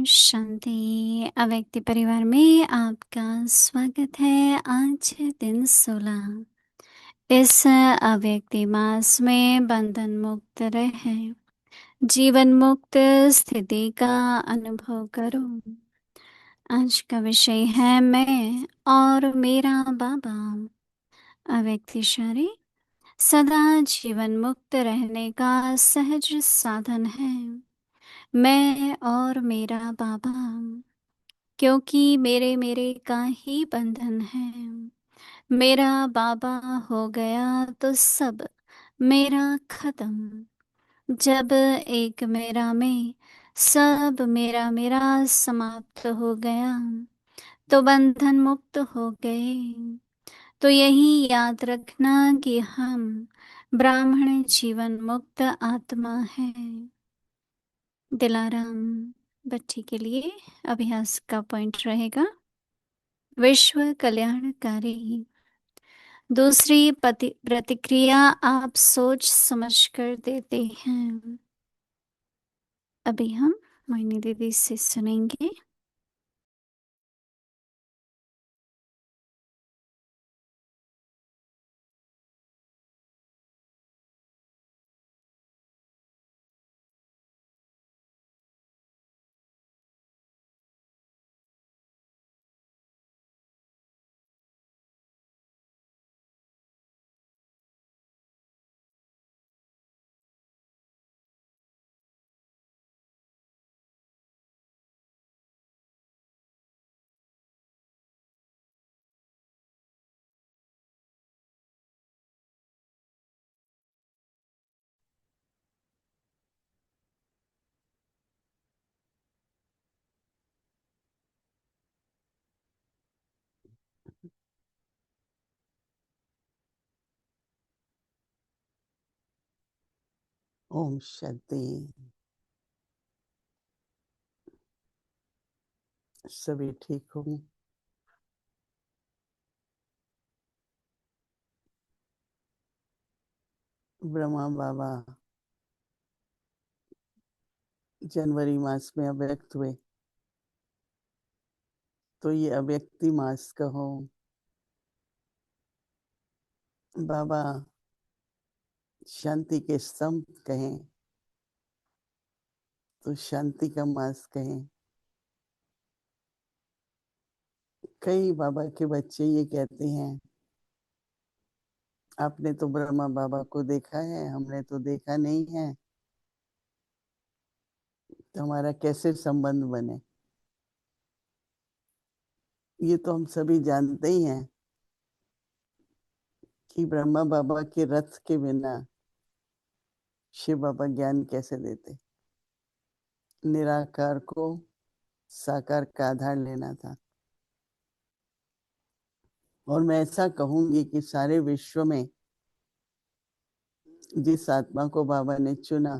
शांति अव्यक्ति परिवार में आपका स्वागत है। आज है दिन 16। इस अव्यक्ति मास में बंधन मुक्त रहे, जीवन मुक्त स्थिति का अनुभव करो। आज का विषय है मैं और मेरा बाबा। अव्यक्ति शारी सदा जीवन मुक्त रहने का सहज साधन है। मैं और मेरा बाबा, क्योंकि मेरे मेरे का ही बंधन है। मेरा बाबा हो गया तो सब मेरा खत्म। जब एक मेरा में सब मेरा मेरा समाप्त हो गया तो बंधन मुक्त हो गए। तो यही याद रखना कि हम ब्राह्मण जीवन मुक्त आत्मा है। दिलाराम बच्ची के लिए अभ्यास का पॉइंट रहेगा, विश्व कल्याणकारी। दूसरी प्रतिक्रिया आप सोच समझ कर देते हैं। अभी हम मोहिनी दीदी से सुनेंगे। ओम शांति। सभी ठीक हो? ब्रह्मा बाबा जनवरी मास में अव्यक्त हुए, तो ये अव्यक्ति मास कहो। बाबा शांति के स्तंभ कहें तो शांति का मास कहें। कई बाबा के बच्चे ये कहते हैं, आपने तो ब्रह्मा बाबा को देखा है, हमने तो देखा नहीं है, तो हमारा कैसे संबंध बने। ये तो हम सभी जानते ही हैं कि ब्रह्मा बाबा के रथ के बिना शिव बाबा ज्ञान कैसे देते। निराकार को साकार का आधार लेना था। और मैं ऐसा कहूंगी कि सारे विश्व में जिस आत्मा को बाबा ने चुना,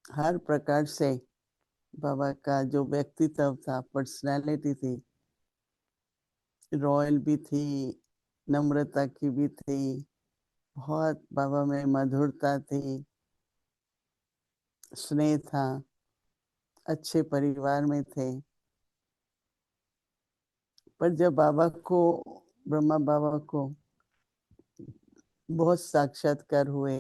हर प्रकार से बाबा का जो व्यक्तित्व था, पर्सनालिटी थी, रॉयल भी थी, नम्रता की भी थी, बहुत बाबा में मधुरता थी, स्नेह था, अच्छे परिवार में थे। पर जब बाबा को, ब्रह्मा बाबा को बहुत साक्षात्कार हुए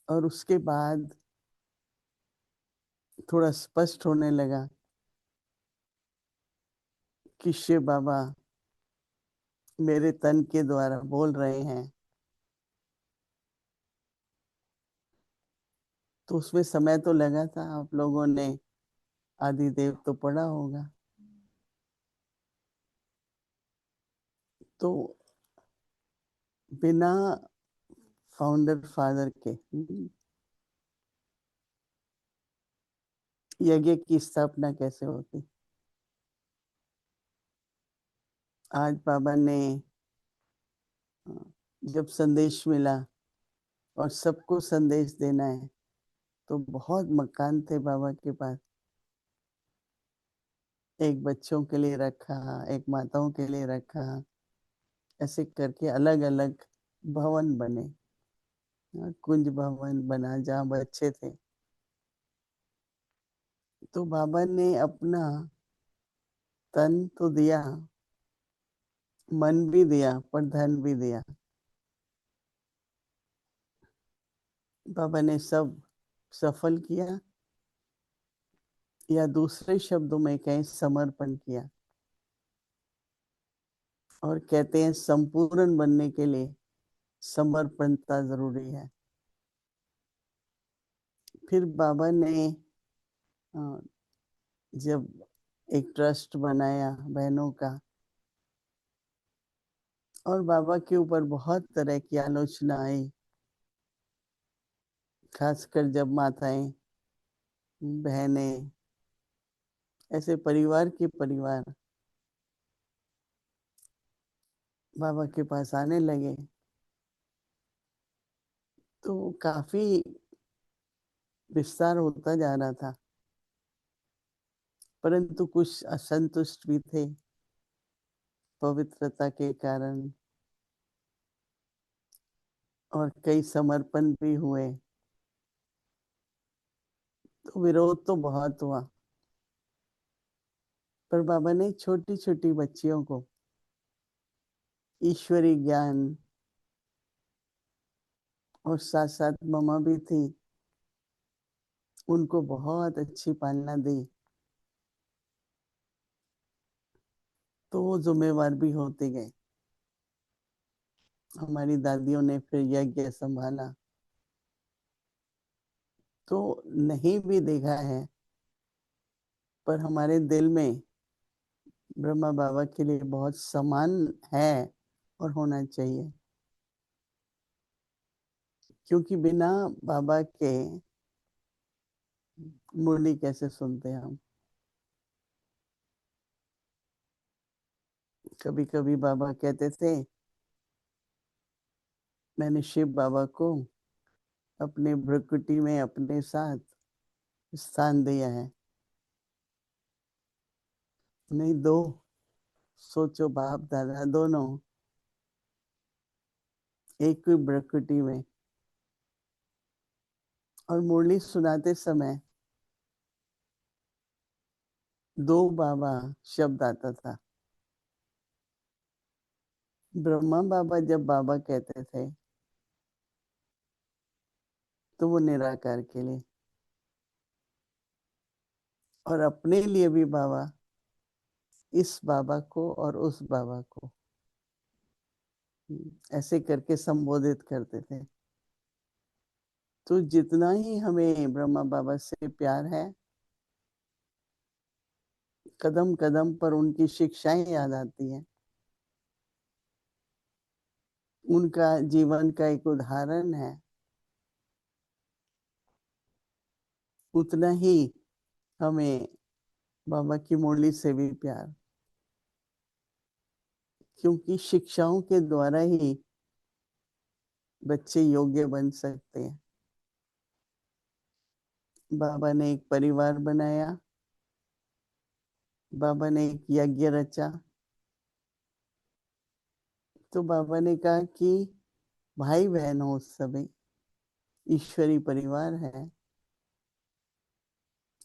और उसके बाद थोड़ा स्पष्ट होने लगा कि शिव बाबा मेरे तन के द्वारा बोल रहे हैं, तो उसमें समय तो लगा था। आप लोगों ने आदिदेव तो पढ़ा होगा। तो बिना फाउंडर फादर के यज्ञ की स्थापना कैसे होती। आज बाबा ने जब संदेश मिला और सबको संदेश देना है, तो बहुत मकान थे बाबा के पास। एक बच्चों के लिए रखा, एक माताओं के लिए रखा, ऐसे करके अलग अलग भवन बने। कुंज भवन बना जहाँ बच्चे थे। तो बाबा ने अपना तन तो दिया, मन भी दिया, पर धन भी दिया। बाबा ने सब सफल किया, या दूसरे शब्दों में कहें समर्पण किया। और कहते हैं संपूर्ण बनने के लिए समर्पणता जरूरी है। फिर बाबा ने जब एक ट्रस्ट बनाया बहनों का, और बाबा के ऊपर बहुत तरह की आलोचना आई, खासकर जब माताएं, बहनें, ऐसे परिवार के परिवार बाबा के पास आने लगे, तो काफी विस्तार होता जा रहा था। परंतु कुछ असंतुष्ट भी थे पवित्रता के कारण, और कई समर्पण भी हुए। तो विरोध तो बहुत हुआ, पर बाबा ने छोटी छोटी बच्चियों को ईश्वरी ज्ञान, और साथ साथ मम्मा भी थी, उनको बहुत अच्छी पालना दी। तो वो जिम्मेवार भी होते गए। हमारी दादियों ने फिर यज्ञ संभाला। तो नहीं भी देखा है, पर हमारे दिल में ब्रह्मा बाबा के लिए बहुत सम्मान है और होना चाहिए। क्योंकि बिना बाबा के मुरली कैसे सुनते हैं हम। कभी कभी बाबा कहते थे, मैंने शिव बाबा को अपने भ्रुकुटी में अपने साथ स्थान दिया है। नहीं, दो, सोचो, बाप दादा दोनों एक ही भ्रुकुटी में। और मुरली सुनाते समय दो बाबा शब्द आता था। ब्रह्मा बाबा जब बाबा कहते थे, तो वो निराकार के लिए, और अपने लिए भी बाबा इस बाबा को और उस बाबा को ऐसे करके संबोधित करते थे। तो जितना ही हमें ब्रह्मा बाबा से प्यार है, कदम कदम पर उनकी शिक्षाएं याद आती हैं। उनका जीवन का एक उदाहरण है, उतना ही हमें बाबा की मुरली से भी प्यार। क्योंकि शिक्षाओं के द्वारा ही बच्चे योग्य बन सकते हैं। बाबा ने एक परिवार बनाया, बाबा ने एक यज्ञ रचा। तो बाबा ने कहा कि भाई बहन हो सभी, ईश्वरी परिवार है,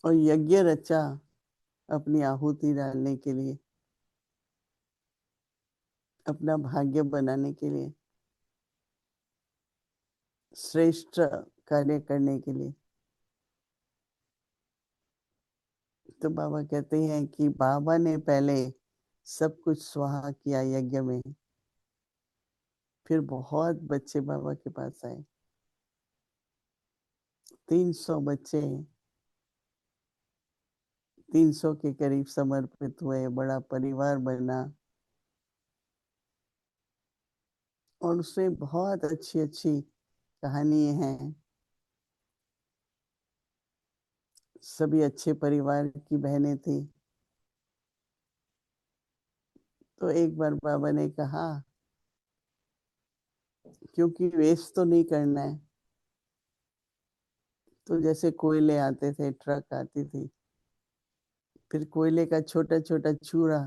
और यज्ञ रचा अपनी आहुति डालने के लिए, अपना भाग्य बनाने के लिए, श्रेष्ठ कार्य करने के लिए। तो बाबा कहते हैं कि बाबा ने पहले सब कुछ स्वाहा किया यज्ञ में। फिर बहुत बच्चे बाबा के पास आए, 300 बच्चे, 300 के करीब समर्पित हुए, बड़ा परिवार बना। और उसमें बहुत अच्छी अच्छी कहानी हैं। सभी अच्छे परिवार की बहनें थी। तो एक बार बाबा ने कहा, क्योंकि वेस्ट तो नहीं करना है, तो जैसे कोयले आते थे, ट्रक आती थी, फिर कोयले का छोटा छोटा चूरा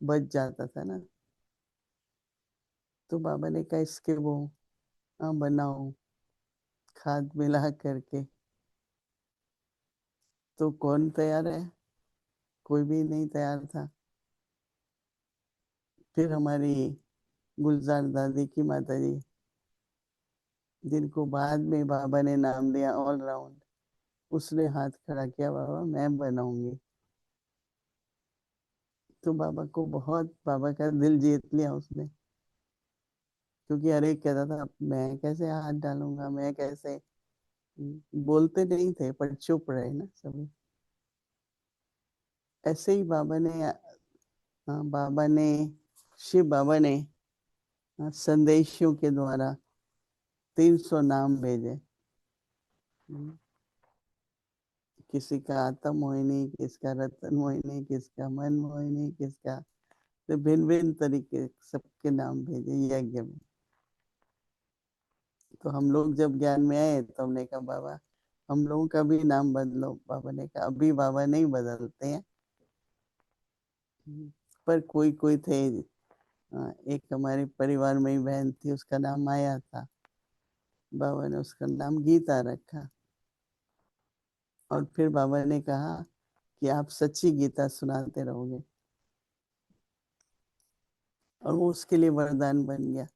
बच जाता था ना। तो बाबा ने कहा इसके वो बनाओ, खाद मिला करके, तो कौन तैयार है? कोई भी नहीं तैयार था। फिर हमारी गुलजार दादी की माता जी, जिनको बाद में बाबा ने नाम दिया ऑल राउंड, उसने हाथ खड़ा किया, बाबा मैं बनाऊंगी। तो बाबा को बहुत, बाबा का दिल जीत लिया उसने, क्योंकि हर एक कहता था मैं कैसे हाथ डालूंगा, मैं कैसे। बोलते नहीं थे पर चुप रहे ना सभी। ऐसे ही बाबा ने, हाँ, बाबा ने, शिव बाबा ने, हाँ, संदेशियों के द्वारा 300 नाम भेजे। हम्म, किसी का आत्म मोहिनी, किसका रतन मोहिनी, किसका मन मोहिनी, किसका, तो भिन्न भिन्न तरीके सबके नाम भेजे यज्ञ में। तो हम लोग जब ज्ञान में आए तो हमने कहा बाबा हम लोगों का भी नाम बदलो। बाबा ने कहा अभी बाबा नहीं बदलते हैं। पर कोई कोई थे, एक हमारे परिवार में ही बहन थी, उसका नाम माया था। बाबा ने उसका नाम गीता रखा। और फिर बाबा ने कहा कि आप सच्ची गीता सुनाते रहोगे, और वो उसके लिए वरदान बन गया।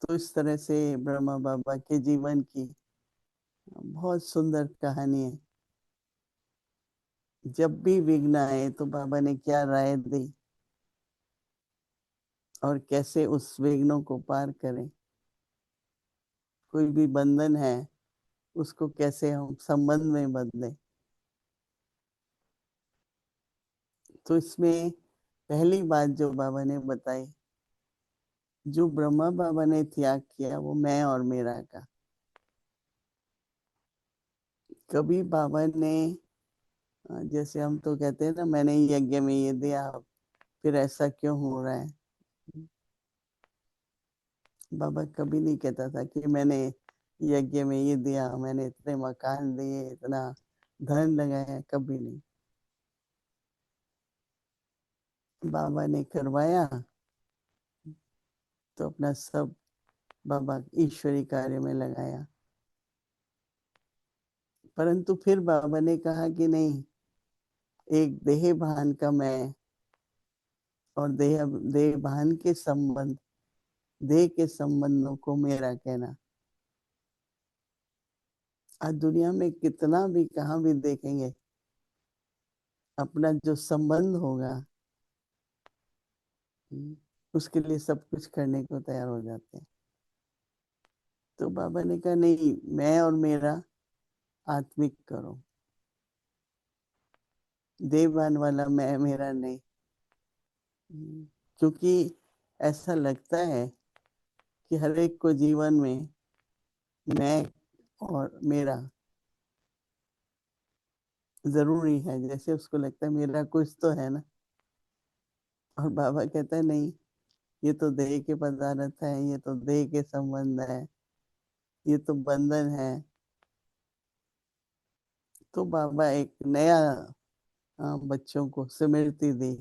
तो इस तरह से ब्रह्मा बाबा के जीवन की बहुत सुंदर कहानी है। जब भी विघ्न आए तो बाबा ने क्या राय दी, और कैसे उस विघ्नों को पार करें। कोई भी बंधन है, उसको कैसे हम संबंध में बदलें। तो इसमें पहली बात जो बाबा ने बताई, जो ब्रह्मा बाबा ने त्याग किया वो मैं और मेरा का। कभी बाबा ने, जैसे हम तो कहते हैं ना मैंने यज्ञ में ये दिया, फिर ऐसा क्यों हो रहा है। बाबा कभी नहीं कहता था कि मैंने यज्ञ में ये दिया, मैंने इतने मकान दिए, इतना धन लगाया, कभी नहीं। बाबा ने करवाया तो अपना सब बाबा ईश्वरी कार्य में लगाया। परंतु फिर बाबा ने कहा कि नहीं, एक देह भान का मैं, और देह भान के संबंध, देह के संबंधों को मेरा कहना। आज दुनिया में कितना भी कहाँ भी देखेंगे, अपना जो संबंध होगा, उसके लिए सब कुछ करने को तैयार हो जाते हैं। तो बाबा ने कहा नहीं, मैं और मेरा आत्मिक करो, देवान वाला मैं मेरा नहीं। क्योंकि ऐसा लगता है कि हर एक को जीवन में मैं और मेरा जरूरी है, जैसे उसको लगता है मेरा कुछ तो है ना। और बाबा कहता है नहीं, ये तो देह के पदार्थ है, ये तो देह के संबंध है, ये तो बंधन है। तो बाबा एक नया, बच्चों को स्मृति दी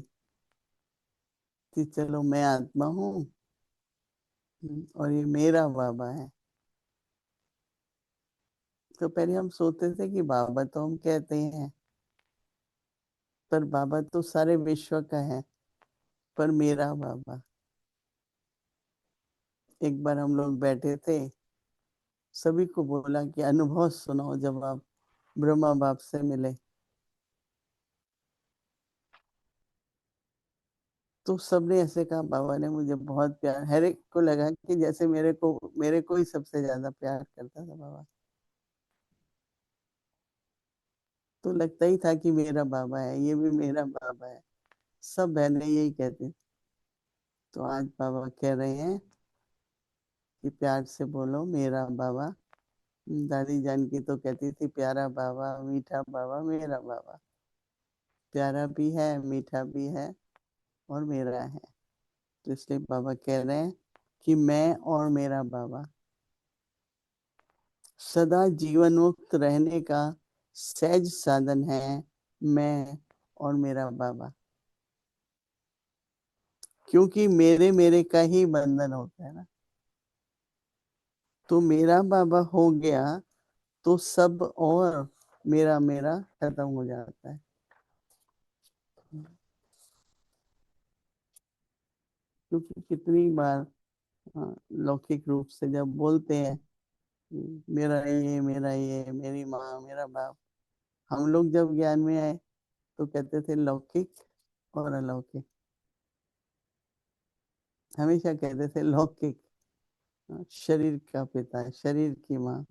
कि चलो मैं आत्मा हूँ, और ये मेरा बाबा है। तो पहले हम सोचते थे कि बाबा तो हम कहते हैं, पर बाबा तो सारे विश्व का है, पर मेरा बाबा। एक बार हम लोग बैठे थे, सभी को बोला कि अनुभव सुनाओ जब आप ब्रह्मा बाप से मिले। तो सबने ऐसे कहा बाबा ने मुझे बहुत प्यार, हर एक को लगा कि जैसे मेरे को ही सबसे ज्यादा प्यार करता था बाबा। तो लगता ही था कि मेरा बाबा है, ये भी मेरा बाबा है। सब बहनें यही कहती। तो आज बाबा कह रहे हैं कि प्यार से बोलो मेरा बाबा। दादी जान की तो कहती थी प्यारा बाबा, मीठा बाबा, मेरा बाबा। प्यारा भी है, मीठा भी है, और मेरा है। तो इसलिए बाबा कह रहे हैं कि मैं और मेरा बाबा सदा जीवन मुक्त रहने का सहज साधन है, मैं और मेरा बाबा। क्योंकि मेरे मेरे का ही बंधन होता है ना। तो मेरा बाबा हो गया तो सब और मेरा मेरा खत्म हो जाता है। क्योंकि कितनी बार लौकिक रूप से जब बोलते हैं मेरा ये मेरी माँ मेरा बाप, हम लोग जब ज्ञान में आए तो कहते थे लौकिक और अलौकिक, हमेशा कहते थे लौकिक। शरीर का पिता, शरीर की माँ,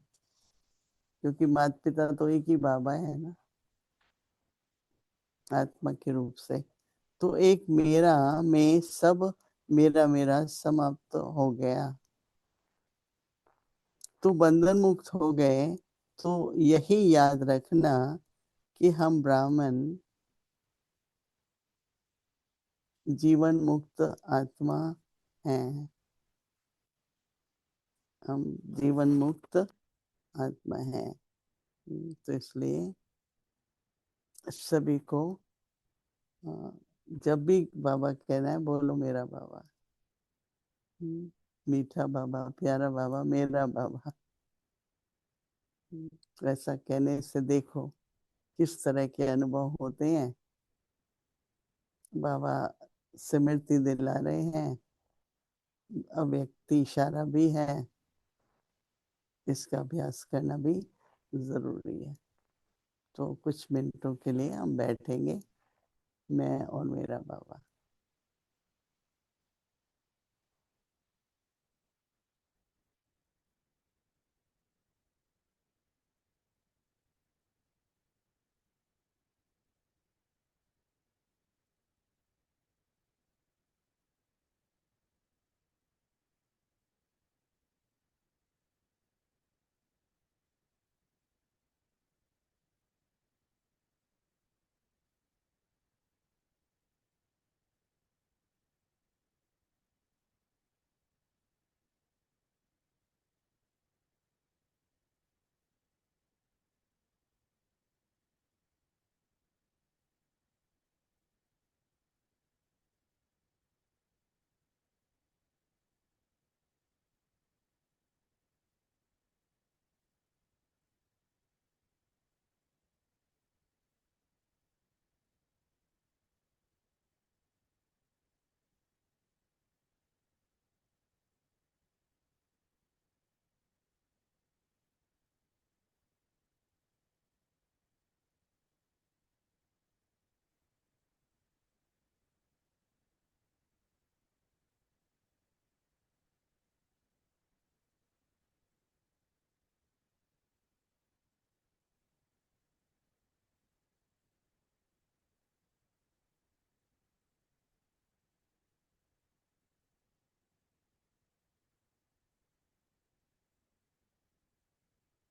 क्योंकि माता पिता तो एक ही बाबा है ना, आत्मा के रूप से। तो एक मेरा में सब मेरा मेरा समाप्त हो गया, तो बंधन मुक्त हो गए। तो यही याद रखना कि हम ब्राह्मण जीवन मुक्त आत्मा हैं, हम जीवन मुक्त आत्मा हैं। तो इसलिए सभी को जब भी बाबा कहना है बोलो मेरा बाबा। मीठा बाबा, प्यारा बाबा, मेरा बाबा। ऐसा कहने से देखो किस तरह के अनुभव होते हैं। बाबा स्मृति दिला रहे हैं, अव्यक्ति इशारा भी है, इसका अभ्यास करना भी जरूरी है। तो कुछ मिनटों के लिए हम बैठेंगे, मैं और मेरा बाबा।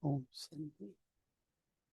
ओम शांति।